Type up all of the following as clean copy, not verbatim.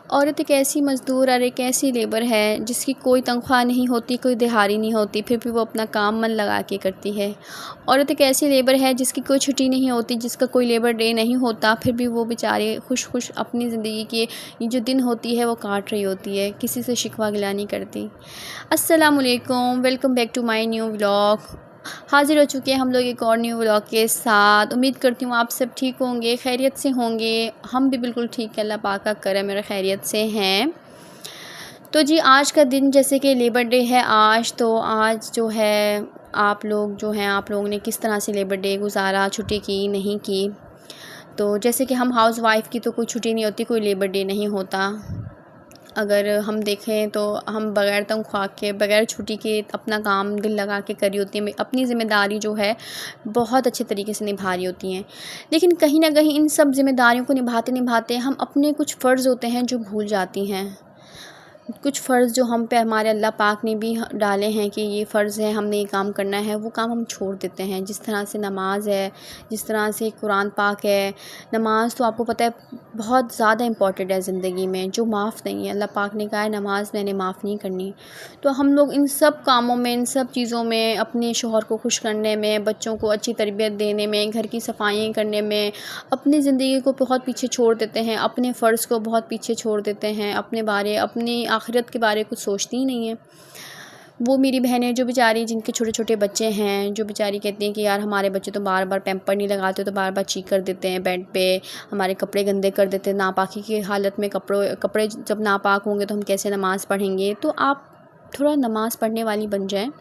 औरत एक ऐसी मज़दूर और एक ऐसी लेबर है जिसकी कोई तनख्वाह नहीं होती, कोई दिहाड़ी नहीं होती, फिर भी वो अपना काम मन लगा के करती है। औरत एक ऐसी लेबर है जिसकी कोई छुट्टी नहीं होती, जिसका कोई लेबर डे नहीं होता, फिर भी वो बेचारे खुश खुश अपनी ज़िंदगी के ये जो दिन होती है वो काट रही होती है, किसी से शिकवा गिला नहीं करती। अस्सलाम वालेकुम, welcome back to my new vlog. हाज़िर हो चुके हैं हम लोग एक और न्यू व्लॉग के साथ। उम्मीद करती हूँ आप सब ठीक होंगे, खैरियत से होंगे। हम भी बिल्कुल ठीक है, अल्लाह पाक का करम मेरा खैरियत से हैं। तो जी आज का दिन जैसे कि लेबर डे है आज, तो आज जो है आप लोगों ने किस तरह से लेबर डे गुजारा, छुट्टी की नहीं की। तो जैसे कि हम हाउस वाइफ़ की तो कोई छुट्टी नहीं होती, कोई लेबर डे नहीं होता। अगर हम देखें तो हम बग़ैर तनख्वाह के, बग़ैर छुट्टी के अपना काम दिल लगा के करी होती हैं, अपनी ज़िम्मेदारी जो है बहुत अच्छे तरीके से निभा रही होती हैं। लेकिन कहीं न कहीं इन सब ज़िम्मेदारियों को निभाते-निभाते हम अपने कुछ फ़र्ज़ होते हैं जो भूल जाती हैं। कुछ फ़र्ज़ जो हम पे हमारे अल्लाह पाक ने भी डाले हैं कि ये फ़र्ज़ है, हमने ये काम करना है, वो काम हम छोड़ देते हैं। जिस तरह से नमाज़ है, जिस तरह से कुरान पाक है। नमाज़ तो आपको पता है बहुत ज़्यादा इम्पॉर्टेंट है ज़िंदगी में, जो माफ़ नहीं है। अल्लाह पाक ने कहा है नमाज़ मैंने माफ़ नहीं करनी। तो हम लोग इन सब कामों में, इन सब चीज़ों में, अपने शौहर को खुश करने में, बच्चों को अच्छी तरबियत देने में, घर की सफाइयाँ करने में, अपनी ज़िंदगी को बहुत पीछे छोड़ देते हैं, अपने फ़र्ज़ को बहुत पीछे छोड़ देते हैं, अपनी आखिरत के बारे कुछ सोचती ही नहीं है। वो मेरी बहनें जो बेचारी जिनके छोटे-छोटे बच्चे हैं, जो बेचारी कहती हैं कि यार हमारे बच्चे तो बार-बार पैम्पर नहीं लगाते, तो बार-बार चीख कर देते हैं बेड पे, हमारे कपड़े गंदे कर देते हैं, नापाकी की हालत में कपड़े जब नापाक होंगे तो हम कैसे नमाज़ पढ़ेंगे। तो आप थोड़ा नमाज़ पढ़ने वाली बन जाएँ।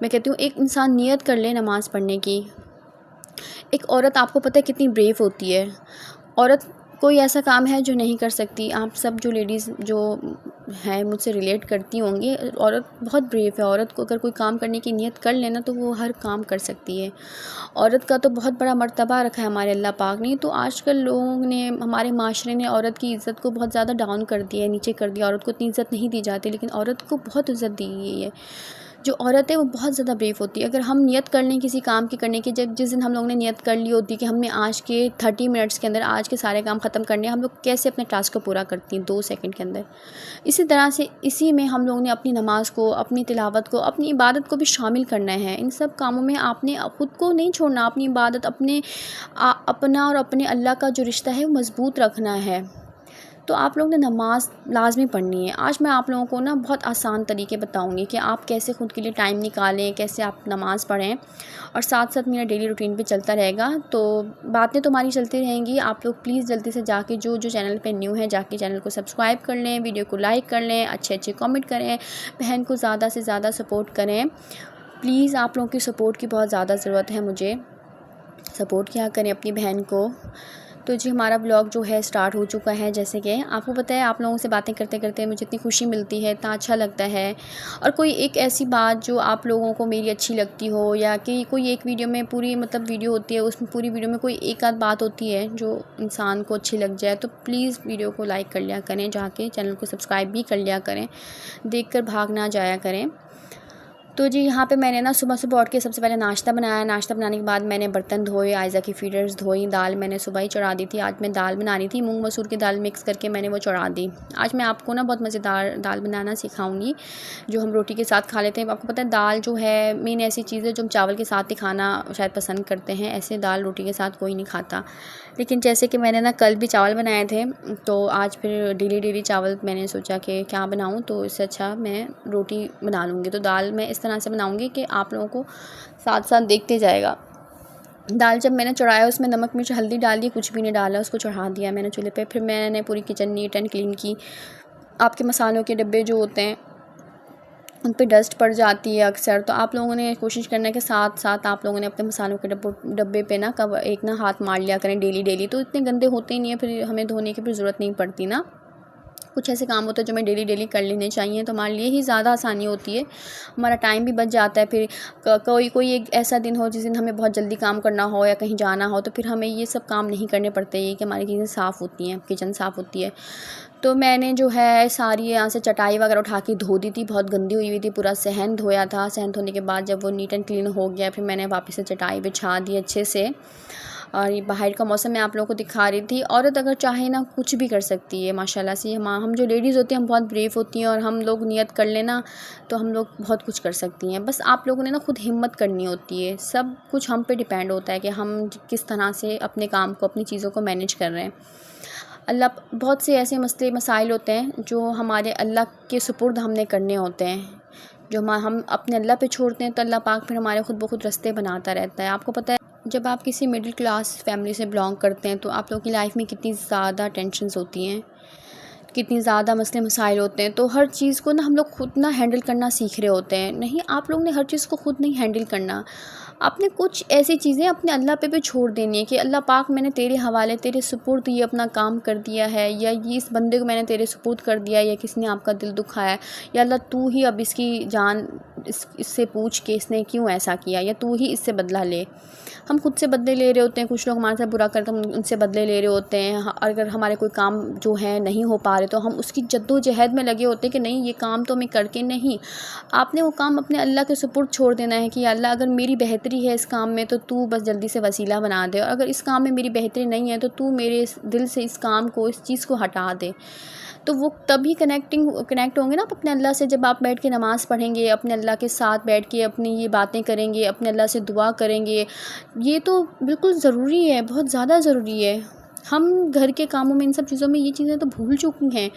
मैं कहती हूँ एक इंसान नियत कर ले नमाज़ पढ़ने की। एक औरत आपको पता है कितनी ब्रेव होती है। औरत कोई ऐसा काम है जो नहीं कर सकती। आप सब जो लेडीज़ जो हैं मुझसे रिलेट करती होंगी, औरत बहुत ब्रेव है। औरत को अगर कोई काम करने की नियत कर लेना तो वो हर काम कर सकती है। औरत का तो बहुत बड़ा मर्तबा रखा है हमारे अल्लाह पाक ने। तो आजकल लोगों ने, हमारे माशरे ने औरत की इज़्ज़त को बहुत ज़्यादा डाउन कर दिया है, नीचे कर दिया। औरत को इतनी इज़्ज़त नहीं दी जाती, लेकिन औरत को बहुत इज़्ज़त दी गई है। जो औरत है वो बहुत ज़्यादा ब्रेव होती है। अगर हम नियत कर लें किसी काम की करने की, जब जिस दिन हम लोगों ने नियत कर ली होती है कि हमने आज के 30 मिनट्स के अंदर आज के सारे काम ख़त्म करने हैं, हम लोग कैसे अपने टास्क को पूरा करती हैं 2 सेकंड के अंदर। इसी तरह से इसी में हम लोगों ने अपनी नमाज़ को, अपनी तिलावत को, अपनी इबादत को भी शामिल करना है। इन सब कामों में आपने खुद को नहीं छोड़ना, अपनी इबादत, अपना और अपने अल्लाह का जो रिश्ता है वो मज़बूत रखना है। तो आप लोगों ने नमाज़ लाज़मी पढ़नी है। आज मैं आप लोगों को ना बहुत आसान तरीके बताऊँगी कि आप कैसे ख़ुद के लिए टाइम निकालें, कैसे आप नमाज़ पढ़ें, और साथ-साथ मेरा डेली रूटीन भी चलता रहेगा। तो बातें तो हमारी चलती रहेंगी। आप लोग प्लीज़ जल्दी से जाके जो चैनल पे न्यू है, जाके चैनल को सब्सक्राइब कर लें, वीडियो को लाइक कर लें, अच्छे-अच्छे कमेंट करें, बहन को ज़्यादा से ज़्यादा सपोर्ट करें। प्लीज़ आप लोगों की सपोर्ट की बहुत ज़्यादा ज़रूरत है मुझे। सपोर्ट किया करें अपनी बहन को। तो जी हमारा ब्लॉग जो है स्टार्ट हो चुका है। जैसे कि आपको पता है आप लोगों से बातें करते-करते मुझे इतनी खुशी मिलती है, इतना अच्छा लगता है। और कोई एक ऐसी बात जो आप लोगों को मेरी अच्छी लगती हो, या कि कोई एक वीडियो में पूरी वीडियो होती है, उसमें पूरी वीडियो में कोई एक आध बात होती है जो इंसान को अच्छी लग जाए, तो प्लीज़ वीडियो को लाइक कर लिया करें, जाके चैनल को सब्सक्राइब भी कर लिया करें, देखकर भाग ना जाया करें। तो जी यहाँ पे मैंने ना सुबह उठ के सबसे पहले नाश्ता बनाया। नाश्ता बनाने के बाद मैंने बर्तन धोए, आयज़ा की फ़ीडर्स धोई, दाल मैंने सुबह ही चढ़ा दी थी। आज मैं दाल बना रही थी, मूंग मसूर की दाल मिक्स करके मैंने वो चढ़ा दी। आज मैं आपको ना बहुत मज़ेदार दाल बनाना सिखाऊंगी जो हम रोटी के साथ खा लेते हैं। आपको पता है दाल जो है मेन ऐसी चीज़ है जो हम चावल के साथ ही खाना शायद पसंद करते हैं, ऐसे दाल रोटी के साथ कोई नहीं खाता। लेकिन जैसे कि मैंने ना कल भी चावल बनाए थे, तो आज फिर डेली चावल मैंने सोचा कि क्या बनाऊँ, तो इससे अच्छा मैं रोटी बना लूँगी। तो दाल मैं इस तरह से बनाऊँगी कि आप लोगों को साथ-साथ देखते जाएगा। दाल जब मैंने चढ़ाया उसमें नमक मिर्च हल्दी डाल दी, कुछ भी नहीं डाला, उसको चढ़ा दिया मैंने चूल्हे पे। फिर मैंने पूरी किचन नीट एंड क्लीन की। आपके मसालों के डिब्बे जो होते हैं उन पे डस्ट पड़ जाती है अक्सर, तो आप लोगों ने कोशिश करना है कि साथ-साथ आप लोगों ने अपने मसालों के डब्बे पे ना एक ना हाथ मार लिया करें डेली। तो इतने गंदे होते ही नहीं है, फिर हमें धोने की भी ज़रूरत नहीं पड़ती ना। कुछ ऐसे काम होते हैं जो हमें डेली कर लेने चाहिए, तो हमारे लिए ही ज़्यादा आसानी होती है, हमारा टाइम भी बच जाता है। फिर कोई एक ऐसा दिन हो जिस दिन हमें बहुत जल्दी काम करना हो या कहीं जाना हो, तो फिर हमें ये सब काम नहीं करने पड़ते, ये कि हमारी चीज़ें साफ़ होती हैं, किचन साफ़ होती है। तो मैंने जो है सारी यहाँ से चटाई वगैरह उठा के धो दी थी, बहुत गंदी हुई थी, पूरा सहन धोया था। सहन धोने के बाद जब वो नीट एंड क्लीन हो गया, फिर मैंने वापस से चटाई बिछा दी अच्छे से। और ये बाहर का मौसम मैं आप लोगों को दिखा रही थी। औरत अगर चाहे ना कुछ भी कर सकती है माशाल्लाह से। हम जो लेडीज़ होती हैं हम बहुत ब्रेव होती हैं, और हम लोग नियत कर लेना तो हम लोग बहुत कुछ कर सकती हैं। बस आप लोगों ने ना खुद हिम्मत करनी होती है। सब कुछ हम पे डिपेंड होता है कि हम किस तरह से अपने काम को, अपनी चीज़ों को मैनेज कर रहे हैं। अल्लाह बहुत से ऐसे मसले मसाइल होते हैं जो हमारे अल्लाह के सुपुर्द हमने करने होते हैं। जो हम अपने अल्लाह पे छोड़ते हैं तो अल्लाह पाक फिर हमारे खुद ब खुद रास्ते बनाता रहता है। आपको पता है जब आप किसी मिडिल क्लास फैमिली से बिलोंग करते हैं तो आप लोगों की लाइफ में कितनी ज़्यादा टेंशन्स होती हैं, कितनी ज़्यादा मसले मसाइल होते हैं। तो हर चीज़ को ना हम लोग खुद ना हैंडल करना सीख रहे होते हैं। नहीं, आप लोग ने हर चीज़ को खुद नहीं हैंडल करना। आपने कुछ ऐसी चीज़ें अपने अल्लाह पे भी छोड़ देनी है कि अल्लाह पाक मैंने तेरे हवाले, तेरे सुपुर्द ये अपना काम कर दिया है, या ये इस बंदे को मैंने तेरे सुपुर्द कर दिया, या किसने आपका दिल दुखाया, या अल्लाह तू ही अब इसकी जान इससे पूछ के इसने क्यों ऐसा किया, या तू ही इससे बदला ले। हम खुद से बदले ले रहे होते हैं। कुछ लोग हमारे साथ बुरा करते हैं, हम उनसे बदले ले रहे होते हैं। अगर हमारे कोई काम जो है नहीं हो पा रहे तो हम उसकी जद्दोजहद में लगे होते हैं कि नहीं, ये काम तो मैं करके नहीं। आपने वो काम अपने अल्लाह के सुपुर्द छोड़ देना है कि अल्लाह अगर मेरी बेहतरी है इस काम में तो तू बस जल्दी से वसीला बना दे, और अगर इस काम में मेरी बेहतरी नहीं है तो तू मेरे दिल से इस काम को, इस चीज़ को हटा दे। तो वो तभी कनेक्ट होंगे ना आप अपने अल्लाह से, जब आप बैठ के नमाज़ पढ़ेंगे, अपने अल्लाह के साथ बैठ के अपनी ये बातें करेंगे, अपने अल्लाह से दुआ करेंगे। ये तो बिल्कुल ज़रूरी है, बहुत ज़्यादा ज़रूरी है। हम घर के कामों में, इन सब चीज़ों में ये चीज़ें तो भूल चुकी हैं।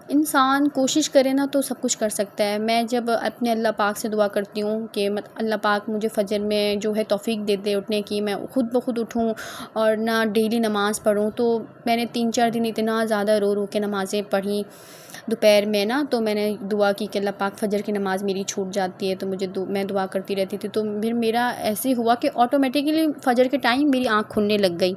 इंसान कोशिश करे ना तो सब कुछ कर सकता है। मैं जब अपने अल्लाह पाक से दुआ करती हूँ कि अल्लाह पाक मुझे फ़जर में जो है तौफ़ीक दे दे उठने की, मैं खुद ब खुद उठूँ और ना डेली नमाज़ पढ़ूँ। तो मैंने 3-4 दिन इतना ज़्यादा रो रो के नमाज़ें पढ़ी दोपहर में ना, तो मैंने दुआ की कि अल्लाह पाक फ़जर की नमाज़ मेरी छूट जाती है तो मैं दुआ करती रहती थी। तो फिर मेरा ऐसे हुआ कि ऑटोमेटिकली फ़जर के टाइम मेरी आँख खुलने लग गई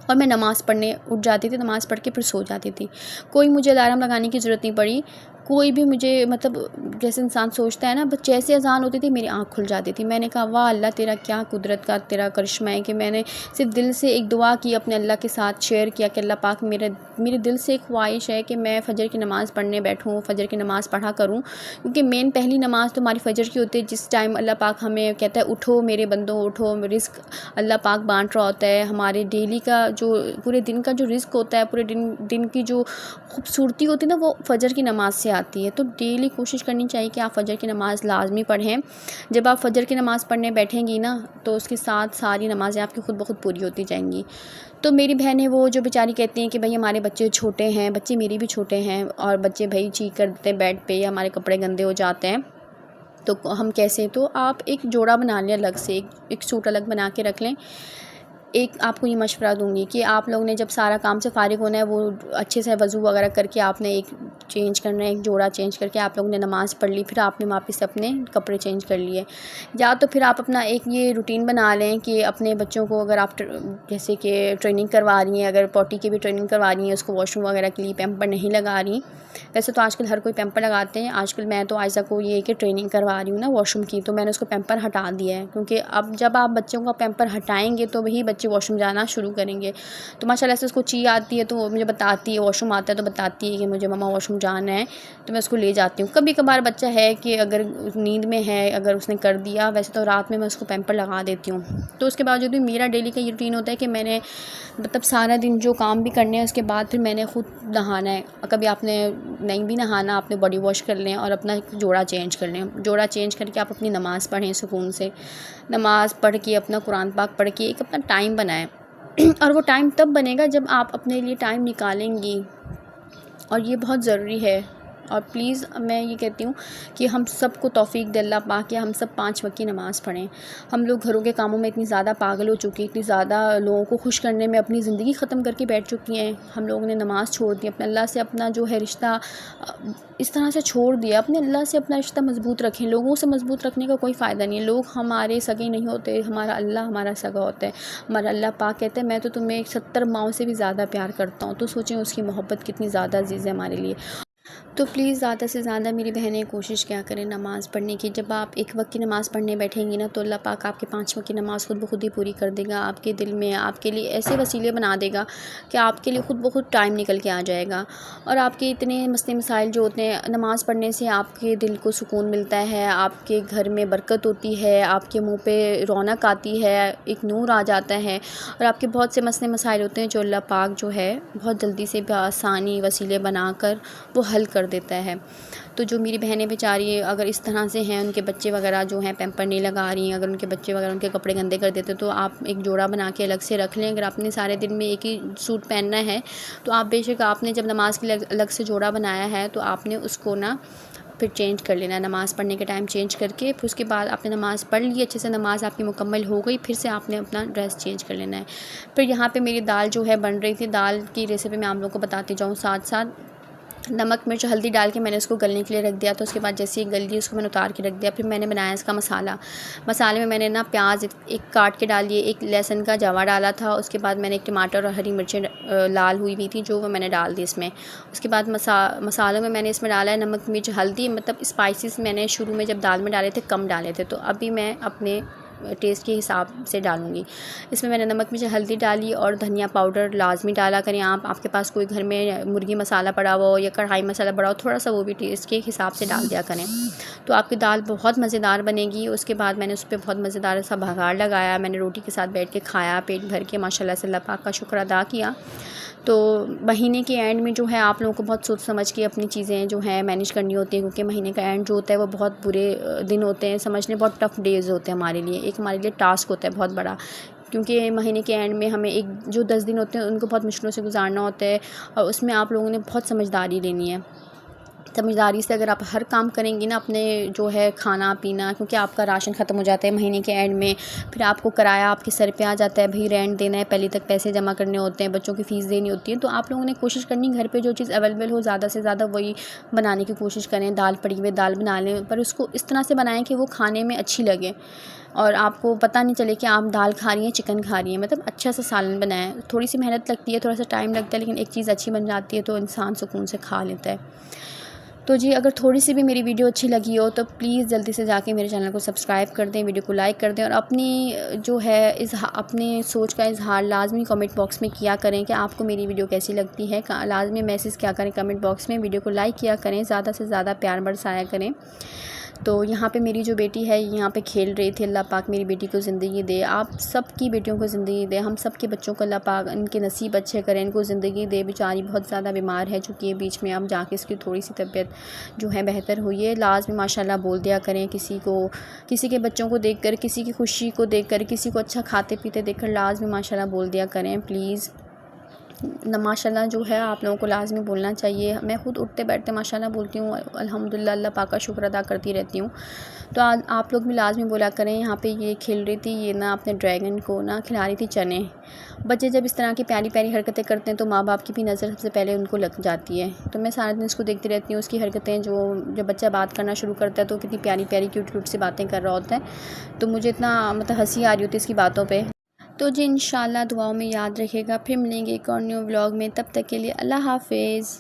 और मैं नमाज़ पढ़ने उठ जाती थी। नमाज़ पढ़ के फिर सो जाती थी। कोई मुझे अलार्म लगाने की ज़रूरत नहीं पड़ी। कोई भी मुझे, मतलब जैसे इंसान सोचता है ना, बस जैसे अज़ान होती थी मेरी आँख खुल जाती थी। मैंने कहा वाह अल्लाह, तेरा क्या कुदरत का तेरा करिश्मा है कि मैंने सिर्फ दिल से एक दुआ की, अपने अल्लाह के साथ शेयर किया कि अल्लाह पाक मेरे दिल से एक ख्वाहिश है कि मैं फ़जर की नमाज़ पढ़ने बैठूँ, फ़जर की नमाज़ पढ़ा करूँ। क्योंकि मेन पहली नमाज़ तो हमारी फ़जर की होती है, जिस टाइम अल्लाह पाक हमें कहता है उठो मेरे बंदों उठो। रिज़्क अल्लाह पाक बाँट रहा होता है। हमारे डेली का जो पूरे दिन का जो रिज़्क होता है, पूरे दिन की जो खूबसूरती होती है ना, वो फ़जर की नमाज़ से आती है। तो डेली कोशिश करनी चाहिए कि आप फ़जर की नमाज़ लाज़मी पढ़ें। जब आप फ़जर की नमाज़ पढ़ने बैठेंगी ना तो उसके साथ सारी नमाज़ें आपकी खुद ब खुद पूरी होती जाएंगी। तो मेरी बहन है वो जो बेचारी कहती हैं कि भाई हमारे बच्चे छोटे हैं, बच्चे मेरे भी छोटे हैं, और बच्चे भाई चीख कर देते हैं बेड पे, या हमारे कपड़े गंदे हो जाते हैं तो हम कैसे, तो आप एक जोड़ा बना लें अलग से, एक सूट अलग बना के रख लें। एक आपको ये मशवरा दूँगी कि आप लोग ने जब सारा काम से फ़ारिग होना है, वो अच्छे से वज़ू वगैरह करके आपने एक चेंज करना है, एक जोड़ा चेंज करके आप लोग ने नमाज़ पढ़ ली, फिर आपने वापस अपने कपड़े चेंज कर लिए। या तो फिर आप अपना एक ये रूटीन बना लें कि अपने बच्चों को अगर आप जैसे कि ट्रेनिंग करवा रही हैं, अगर पॉटी की भी ट्रेनिंग करवा रही हैं, उसको वॉशरूम वगैरह के लिए पैम्पर नहीं लगा रही। वैसे तो आजकल हर कोई पैम्पर लगाते हैं। आजकल मैं तो आयशा को ये कि ट्रेनिंग करवा रही हूँ ना वॉशरूम की, तो मैंने उसको पैम्पर हटा दिया है। क्योंकि अब जब आप बच्चों का पैम्पर हटाएँगे तो वही बच्चे वॉशरूम जाना शुरू करेंगे। तो माशाल्लाह से उसको ची आती है तो वो मुझे बताती है, वॉशरूम आता है तो बताती है कि मुझे मम्मा वॉशरूम जाना है, तो मैं उसको ले जाती हूँ। कभी कभार बच्चा है कि अगर नींद में है, अगर उसने कर दिया, वैसे तो रात में मैं उसको पैम्पर लगा देती हूँ। तो उसके बावजूद भी मेरा डेली का ये रूटीन होता है कि मैंने मतलब सारा दिन जो काम भी करने हैं उसके बाद फिर मैंने खुद नहाना है। कभी आपने नहीं भी नहाना, आपने बॉडी वॉश कर लें और अपना जोड़ा चेंज कर लें। जोड़ा चेंज करके आप अपनी नमाज़ पढ़ें सुकून से। नमाज़ पढ़ के अपना कुरान पाक पढ़ के एक अपना टाइम बनाएं। और वो टाइम तब बनेगा जब आप अपने लिए टाइम निकालेंगी, और ये बहुत ज़रूरी है। और प्लीज़ मैं ये कहती हूँ कि हम सबको तौफ़ीक दे अल्लाह पाक कि हम सब 5 वक्त की नमाज़ पढ़ें। हम लोग घरों के कामों में इतनी ज़्यादा पागल हो चुकी हैं, इतनी ज़्यादा लोगों को खुश करने में अपनी ज़िंदगी ख़त्म करके बैठ चुकी हैं। हम लोगों ने नमाज़ छोड़ दी, अपने अल्लाह से अपना जो है रिश्ता इस तरह से छोड़ दिया। अपने अल्लाह से अपना रिश्ता मज़बूत रखें। लोगों से मज़बूत रखने का कोई फ़ायदा नहीं है। लोग हमारे सगे नहीं होते, हमारा अल्लाह हमारा सगा होता है। हमारा अल्लाह पाक कहते हैं मैं तो तुम्हें 70 माओं से भी ज़्यादा प्यार करता हूँ। तो सोचें उसकी मोहब्बत कितनी ज़्यादा अज़ीज़ है हमारे लिए। तो प्लीज़ ज़्यादा से ज़्यादा मेरी बहनें कोशिश क्या करें नमाज़ पढ़ने की। जब आप एक वक्त की नमाज़ पढ़ने बैठेंगी ना, तो अल्लाह पाक आपके 5 वक्त की नमाज़ खुद ब खुद ही पूरी कर देगा। आपके दिल में आपके लिए ऐसे वसीले बना देगा कि आपके लिए खुद ब खुद टाइम निकल के आ जाएगा। और आपके इतने मसले मसाइल जो होते हैं, नमाज़ पढ़ने से आपके दिल को सुकून मिलता है, आपके घर में बरकत होती है, आपके मुँह पे रौनक आती है, एक नूर आ जाता है। और आपके बहुत से मसले मसाइल होते हैं जो अल्लाह पाक जो है बहुत जल्दी से आसानी वसीले बनाकर वो हल कर देता है। तो जो मेरी बहनें बेचारी अगर इस तरह से हैं, उनके बच्चे वगैरह जो हैं पैम्पर नहीं लगा रही हैं, अगर उनके बच्चे वगैरह उनके कपड़े गंदे कर देते, तो आप एक जोड़ा बना के अलग से रख लें। अगर आपने सारे दिन में एक ही सूट पहनना है, तो आप बेशक आपने जब नमाज़ के लिए अलग से जोड़ा बनाया है, तो आपने उसको ना फिर चेंज कर लेना है। नमाज़ पढ़ने के टाइम चेंज करके फिर उसके बाद आपने नमाज़ पढ़ ली, अच्छे से नमाज़ आपकी मुकम्मल हो गई, फिर से आपने अपना ड्रेस चेंज कर लेना है। फिर यहाँ पे मेरी दाल जो है बन रही थी, दाल की रेसिपी मैं आप लोगों को बताती जाऊँ साथ साथ। नमक मिर्च हल्दी डाल के मैंने उसको गलने के लिए रख दिया। तो उसके बाद जैसे ही गल गई, उसको मैंने उतार के रख दिया। फिर मैंने बनाया इसका मसाला। मसाले में मैंने ना प्याज एक काट के डाल दिए, एक लहसुन का जवा डाला था। उसके बाद मैंने एक टमाटर और हरी मिर्चें लाल हुई भी थी, जो वो मैंने डाल दी इसमें। उसके बाद मसालों में मैंने इसमें डाला है नमक मिर्च हल्दी, मतलब स्पाइसेस मैंने शुरू में जब दाल में डाले थे कम डाले थे, तो अभी मैं अपने टेस्ट के हिसाब से डालूँगी। इसमें मैंने नमक मिर्च हल्दी डाली और धनिया पाउडर लाज़मी डाला करें आप। आपके पास कोई घर में मुर्गी मसाला पड़ा हुआ हो या कढ़ाई मसाला पड़ा हो, थोड़ा सा वो भी टेस्ट के हिसाब से डाल दिया करें, तो आपकी दाल बहुत मज़ेदार बनेगी। उसके बाद मैंने उस पर बहुत मज़ेदार सा बघार लगाया। मैंने रोटी के साथ बैठ के खाया पेट भर के, माशाल्लाह से अल्लाह पाक का शुक्र अदा किया। तो महीने के एंड में जो है आप लोगों को बहुत सोच समझ के अपनी चीज़ें जो हैं मैनेज करनी होती हैं, क्योंकि महीने का एंड जो होता है वो बहुत बुरे दिन होते हैं, समझ लें बहुत टफ़ डेज़ होते हैं हमारे लिए। एक हमारे लिए टास्क होता है बहुत बड़ा, क्योंकि महीने के एंड में हमें एक जो 10 दिन होते हैं उनको बहुत मुश्किलों से गुजारना होता है, और उसमें आप लोगों ने बहुत समझदारी लेनी है। समझदारी से अगर आप हर काम करेंगी ना, अपने जो है खाना पीना, क्योंकि आपका राशन ख़त्म हो जाता है महीने के एंड में, फिर आपको किराया आपके सर पे आ जाता है, भाई रेंट देना है, पहले तक पैसे जमा करने होते हैं, बच्चों की फ़ीस देनी होती है। तो आप लोगों ने कोशिश करनी घर पे जो चीज़ अवेलेबल हो ज़्यादा से ज़्यादा वही बनाने की कोशिश करें। दाल पड़ी हुई दाल बना लें, पर उसको इस तरह से बनाएं कि वो खाने में अच्छी लगे और आपको पता नहीं चले कि आप दाल खा रही हैं चिकन खा रही हैं। मतलब अच्छा सा सालन बनाएं। थोड़ी सी मेहनत लगती है, थोड़ा सा टाइम लगता है, लेकिन एक चीज़ अच्छी बन जाती है तो इंसान सुकून से खा लेता है। तो जी अगर थोड़ी सी भी मेरी वीडियो अच्छी लगी हो तो प्लीज़ जल्दी से जाके मेरे चैनल को सब्सक्राइब कर दें, वीडियो को लाइक कर दें, और अपनी जो है अपने सोच का इजहार लाजमी कमेंट बॉक्स में किया करें कि आपको मेरी वीडियो कैसी लगती है। लाजमी मैसेज क्या करें कमेंट बॉक्स में, वीडियो को लाइक किया करें, ज़्यादा से ज़्यादा प्यार बरसाया करें। तो यहाँ पे मेरी जो बेटी है यहाँ पे खेल रही थी। अल्लाह पाक मेरी बेटी को ज़िंदगी दे, आप सबकी बेटियों को ज़िंदगी दे, हम सब के बच्चों को अल्लाह पाक इनके नसीब अच्छे करें, इनको ज़िंदगी दे। बेचारी बहुत ज़्यादा बीमार है चूँकि ये बीच में अब जाके इसकी थोड़ी सी तबीयत जो है बेहतर हुई है। लाज़मी माशाल्लाह बोल दिया करें किसी को, किसी के बच्चों को देखकर, किसी की खुशी को देखकर, किसी को अच्छा खाते पीते देखकर लाज़मी माशाल्लाह बोल दिया करें प्लीज़। माशाल्लाह जो है आप लोगों को लाज़मी बोलना चाहिए। मैं ख़ुद उठते बैठते माशाल्लाह बोलती हूँ, अल्हम्दुलिल्लाह अल्लाह पाक का शुक्र अदा करती रहती हूँ। तो आप लोग भी लाज़मी बोला करें। यहाँ पे ये खेल रही थी, ये ना अपने ड्रैगन को ना खिला रही थी चने। बच्चे जब इस तरह की प्यारी प्यारी हरकतें करते हैं तो माँ बाप की भी नज़र सबसे पहले उनको लग जाती है। तो मैं सारा दिन इसको देखती रहती हूँ, उसकी हरकतें जब बच्चा बात करना शुरू करता है तो कितनी प्यारी प्यारी क्यूट क्यूट सी बातें कर रहा होता है। तो मुझे इतना मतलब हँसी आ रही होती है इसकी बातों पे। तो जी इंशाल्लाह दुआओं में याद रखिएगा। फिर मिलेंगे एक और न्यू व्लॉग में, तब तक के लिए अल्लाह हाफ़िज़।